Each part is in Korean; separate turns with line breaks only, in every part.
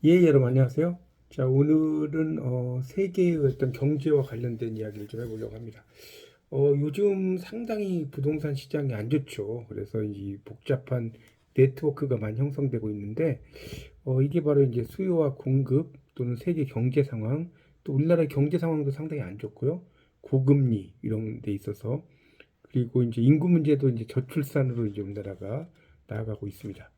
예, 여러분 안녕하세요. 자, 오늘은 세계의 어떤 경제와 관련된 이야기를 좀 해보려고 합니다. 요즘 상당히 부동산 시장이 안 좋죠. 그래서 이 복잡한 네트워크가 많이 형성되고 있는데, 이게 바로 이제 수요와 공급 또는 세계 경제 상황, 또 우리나라의 경제 상황도 상당히 안 좋고요. 고금리 이런 데 있어서, 그리고 이제 인구 문제도 이제 저출산으로 이제 우리나라가 나아가고 있습니다.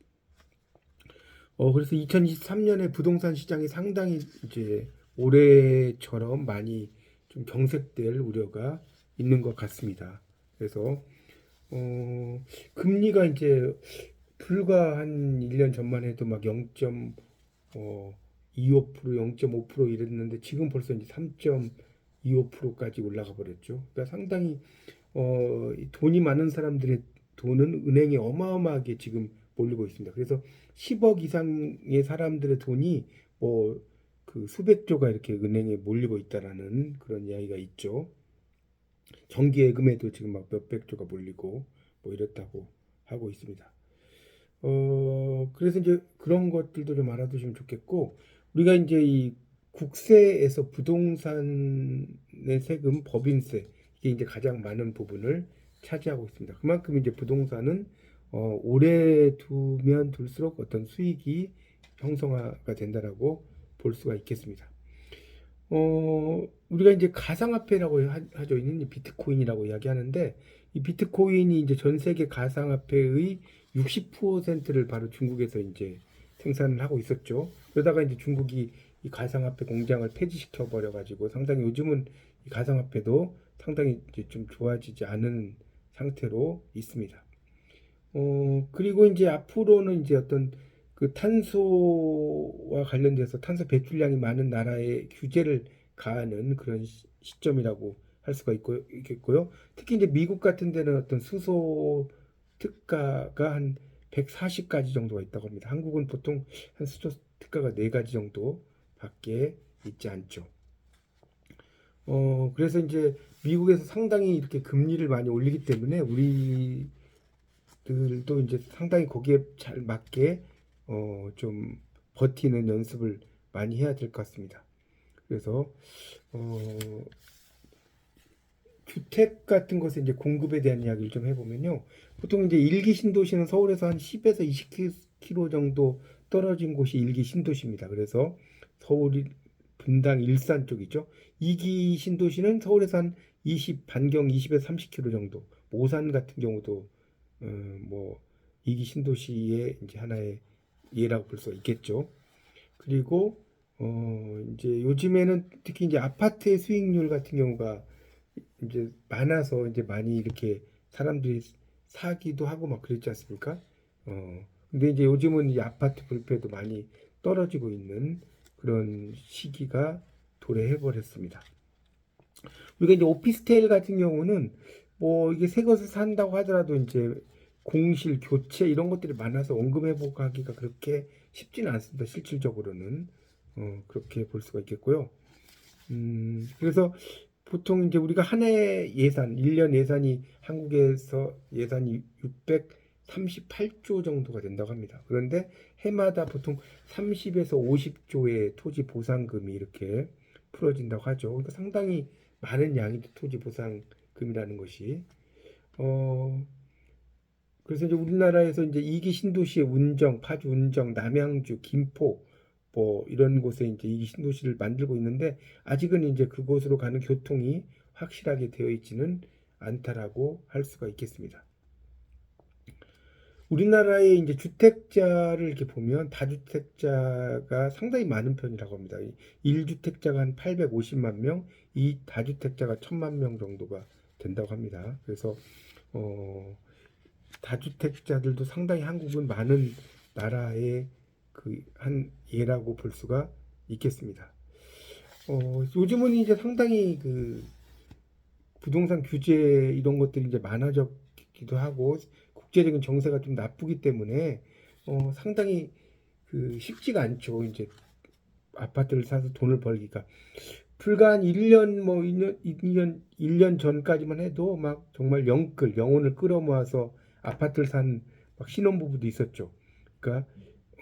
그래서 2023년에 부동산 시장이 상당히 이제 올해처럼 많이 좀 경색될 우려가 있는 것 같습니다. 그래서 금리가 이제 불과 한 1년 전만 해도 막 0.25%, 0.5% 이랬는데 지금 벌써 이제 3.25%까지 올라가 버렸죠. 그러니까 상당히 이 돈이 많은 사람들의 돈은 은행에 어마어마하게 지금 몰리고 있습니다. 그래서 10억 이상의 사람들의 돈이 뭐 그 수백조가 이렇게 은행에 몰리고 있다라는 그런 이야기가 있죠. 정기예금에도 지금 막 몇백조가 몰리고 뭐 이렇다고 하고 있습니다. 그래서 이제 그런 것들도 좀 알아두시면 좋겠고, 우리가 이제 이 국세에서 부동산의 세금, 법인세, 이게 이제 가장 많은 부분을 차지하고 있습니다. 그만큼 이제 부동산은 오래 두면 둘수록 어떤 수익이 형성화가 된다라고 볼 수가 있겠습니다. 우리가 이제 가상화폐라고 하죠. 이 비트코인이라고 이야기하는데, 이 비트코인이 이제 전 세계 가상화폐의 60%를 바로 중국에서 이제 생산을 하고 있었죠. 그러다가 이제 중국이 이 가상화폐 공장을 폐지시켜 버려 가지고 상당히 요즘은 이 가상화폐도 상당히 이제 좀 좋아지지 않은 상태로 있습니다. 그리고 이제 앞으로는 이제 어떤 그 탄소와 관련돼서 탄소 배출량이 많은 나라에 규제를 가하는 그런 시점이라고 할 수가 있겠고요. 특히 이제 미국 같은 데는 어떤 수소 특가가 한 140가지 정도가 있다고 합니다. 한국은 보통 한 수소 특가가 4가지 정도밖에 있지 않죠. 그래서 이제 미국에서 상당히 이렇게 금리를 많이 올리기 때문에 우리 들도 이제 상당히 거기에 잘 맞게 좀 버티는 연습을 많이 해야 될 것 같습니다. 그래서 어, 주택 같은 것의 이제 공급에 대한 이야기를 좀 해보면요. 보통 이제 일기 신도시는 서울에서 한 10에서 20km 정도 떨어진 곳이 일기 신도시입니다. 그래서 서울, 분당, 일산 쪽이죠. 2기 신도시는 서울에서 한 반경 20에서 30km 정도. 오산 같은 경우도 뭐 2기 신도시의 이제 하나의 예라고 볼 수 있겠죠. 그리고 이제 요즘에는 특히 이제 아파트의 수익률 같은 경우가 이제 많아서 이제 많이 이렇게 사람들이 사기도 하고 막 그랬지 않습니까? 근데 이제 요즘은 이 아파트 불패도 많이 떨어지고 있는 그런 시기가 도래해 버렸습니다. 우리가 이제 오피스텔 같은 경우는 뭐 이게 새 것을 산다고 하더라도 이제 공실, 교체 이런 것들이 많아서 원금회복하기가 그렇게 쉽지는 않습니다. 실질적으로는 그렇게 볼 수가 있겠고요. 그래서 보통 이제 우리가 한 해 예산, 1년 예산이 한국에서 예산이 638조 정도가 된다고 합니다. 그런데 해마다 보통 30에서 50조의 토지 보상금이 이렇게 풀어진다고 하죠. 그러니까 상당히 많은 양의 토지 보상금이라는 것이 어 그래서 이제 우리나라에서 이제 이기 신도시의 운정, 파주 운정, 남양주, 김포 뭐 이런 곳에 이제 이기 신도시를 만들고 있는데 아직은 이제 그곳으로 가는 교통이 확실하게 되어 있지는 않다라고 할 수가 있겠습니다. 우리나라의 이제 주택자를 이렇게 보면 다주택자가 상당히 많은 편이라고 합니다. 1주택자가 한 850만 명, 이 다주택자가 1000만 명 정도가 된다고 합니다. 그래서 어, 다주택자들도 상당히 한국은 많은 나라의 그 한 예라고 볼 수가 있겠습니다. 요즘은 이제 상당히 그 부동산 규제 이런 것들이 이제 많아졌기도 하고 국제적인 정세가 좀 나쁘기 때문에 상당히 그 쉽지가 않죠. 이제 아파트를 사서 돈을 벌기가 불과 한 1년 뭐 1년 전까지만 해도 막 정말 영혼을 끌어모아서 아파트를 산 막 신혼부부도 있었죠. 그러니까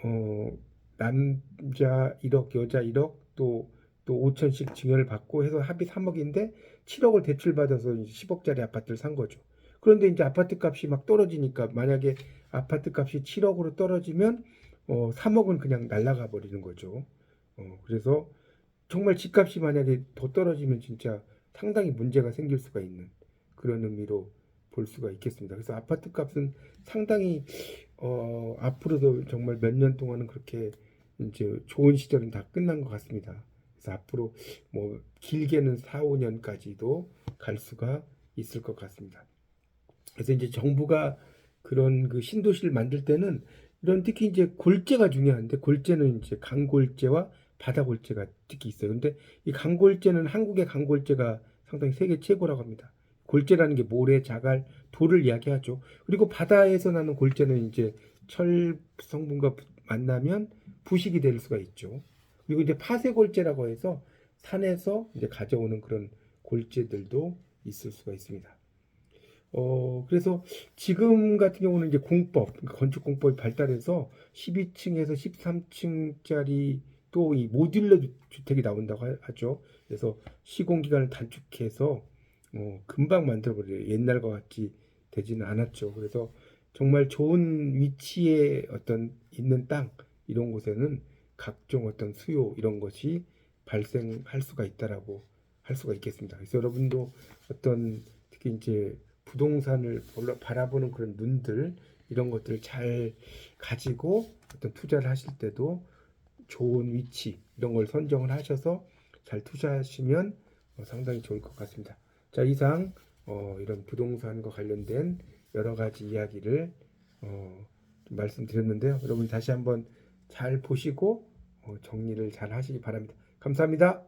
어 남자 1억, 여자 1억, 또 5천씩 증여를 받고 해서 합이 3억인데 7억을 대출받아서 10억짜리 아파트를 산 거죠. 그런데 이제 아파트 값이 막 떨어지니까 만약에 아파트 값이 7억으로 떨어지면 3억은 그냥 날아가 버리는 거죠. 그래서 정말 집값이 만약에 더 떨어지면 진짜 상당히 문제가 생길 수가 있는 그런 의미로 볼 수가 있겠습니다. 그래서 아파트 값은 상당히 앞으로도 정말 몇 년 동안은 그렇게 이제 좋은 시절은 다 끝난 것 같습니다. 그래서 앞으로 뭐 길게는 4, 5년까지도 갈 수가 있을 것 같습니다. 그래서 이제 정부가 그런 그 신도시를 만들 때는 이런 특히 이제 골재가 중요한데 골재는 이제 강골재와 바다골재가 특히 있어요. 근데 이 강골재는 한국의 강골재가 상당히 세계 최고라고 합니다. 골재라는 게 모래, 자갈, 돌을 이야기하죠. 그리고 바다에서 나는 골재는 이제 철 성분과 만나면 부식이 될 수가 있죠. 그리고 이제 파쇄골재라고 해서 산에서 이제 가져오는 그런 골재들도 있을 수가 있습니다. 그래서 지금 같은 경우는 이제 그러니까 건축 공법이 발달해서 12층에서 13층짜리 또 이 모듈러 주택이 나온다고 하죠. 그래서 시공 기간을 단축해서 금방 만들어버려요. 옛날과 같이 되지는 않았죠. 그래서 정말 좋은 위치에 어떤 있는 땅 이런 곳에는 각종 어떤 수요 이런 것이 발생할 수가 있다라고 할 수가 있겠습니다. 그래서 여러분도 어떤 특히 이제 부동산을 바라보는 그런 눈들 이런 것들을 잘 가지고 어떤 투자를 하실 때도 좋은 위치 이런 걸 선정을 하셔서 잘 투자하시면 상당히 좋을 것 같습니다. 자, 이상 이런 부동산과 관련된 여러 가지 이야기를 좀 말씀드렸는데요. 여러분 다시 한번 잘 보시고 정리를 잘 하시기 바랍니다. 감사합니다.